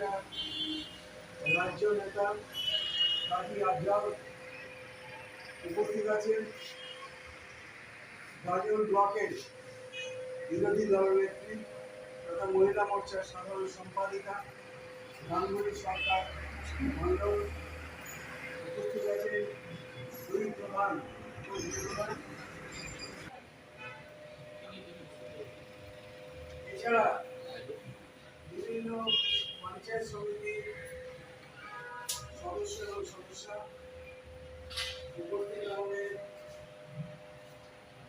মোর্চার রাজ্য নেতা কাজী আফজাল উপস্থিত আছেন, গাজল ব্লকের বিরোধী দলনেত্রী তথা মহিলা মোর্চার সাধারণ সম্পাদিকা গাঙ্গুলি সরকার মণ্ডল উপস্থিত আছেন, দুই প্রধান এছাড়া বিভিন্ন পঞ্চায়েত সমিতির সদস্য এবং সদস্যা উপস্থিত আমাদের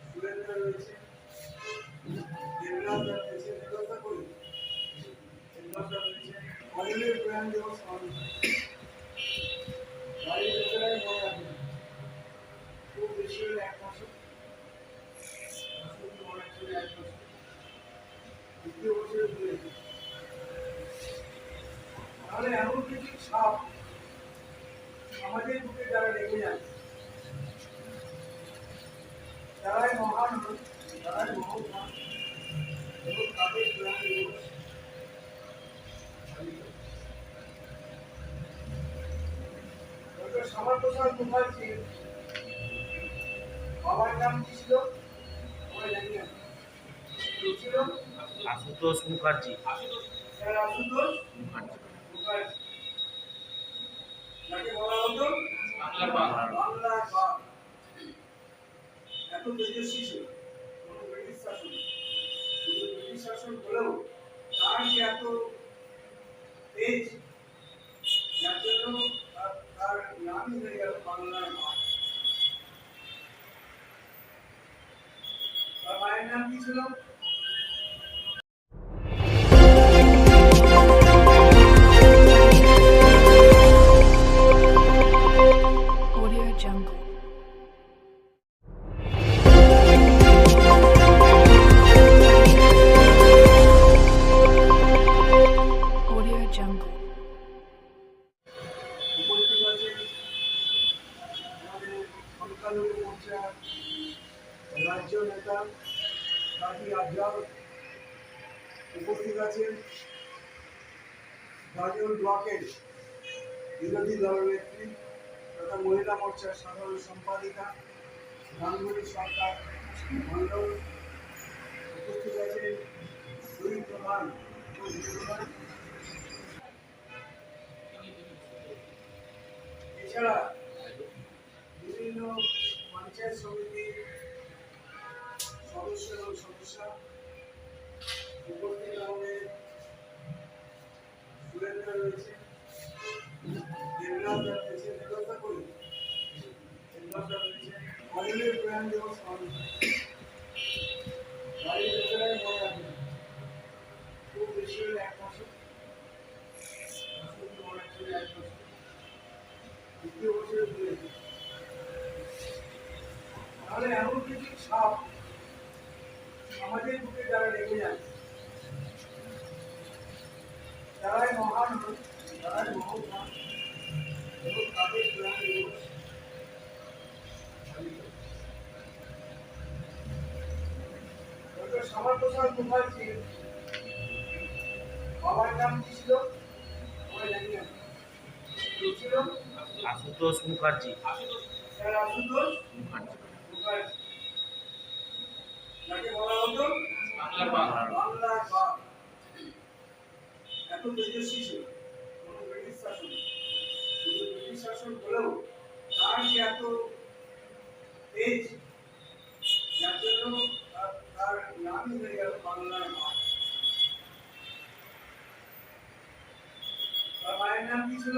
সুরেন্দ্র রয়েছে, দেবনাথ রয়েছে, দেবতা করি দেবনাথ রয়েছে, অনিলের প্রয়াণ দিবস পালন বাড়ির ভেতরে মনে রাখবেন খুব বেশি হলে 1 বছর, এক বছর, দ্বিতীয় বছরে ঘুরে তাহলে এমন কিছু ছাপ আমাদের বুকে যারা রেখে যায় তারাই মহান হন, তারাই মহৎ হন এবং তাদের প্রয়াণ দিবস ডক্টর শ্যামাপ্রসাদ মুখার্জির বাবার নাম কি ছিল? আমরা জানি না। ছিল আশুতোষ মুখার্জি। স্যার আশুতোষ মুখার্জি, যাকে বলা হতো বাংলার বাপ। এত তেজস্বী ছিল, কোনো ব্রিটিশ শাসন, শুধু ব্রিটিশ শাসন হলেও তার যে এত তেজ, যার জন্য তার নামই হয়ে গেল বাংলার বাপ। তার মায়ের নাম কি ছিল? উপস্থিত আছেন আমাদের সংখ্যালঘু মোর্চার রাজ্য নেতা কাজী আফজাল, উপস্থিত আছেন গাজল ব্লকের বিরোধী দলনেত্রী তথা মহিলা মোর্চার সাধারণ সম্পাদিকা গাঙ্গুলি সরকার মণ্ডল, উপস্থিত আছেন দুই প্রধান এছাড়া বিভিন্ন পঞ্চায়েত সমিতির সদস্য এবং সদস্যা উপস্থিত আমাদের সুরেন্দ্র রয়েছে, দেবনাথ রয়েছে, দেবতা করি দেবনাথ রয়েছে, অনিলের প্রয়াণ দিবস পালন বাড়ির ভেতরে মনে রাখবেন খুব বেশি হলে 1 বছর, এক বছর, দ্বিতীয় বছরে ঘুরে তাহলে এমন কিছু ছাপ আমাদের বুকে যারা রেখে যায় তারাই মহান হন, তারাই মহৎ হন এবং তাদের প্রয়াণ দিবস ডক্টর শ্যামাপ্রসাদ মুখার্জির বাবার নাম কি ছিল? আমরা জানি না। ছিল আশুতোষ মুখার্জি। স্যার আশুতোষ মুখার্জি, যাকে বলা হতো বাংলার বাপ। এত তেজস্বী ছিল, কোনো ব্রিটিশ শাসন, শুধু ব্রিটিশ শাসন হলেও তার যে এত তেজ, যার জন্য তার নামই হয়ে গেল বাংলার বাপ। তার মায়ের নাম কি ছিল?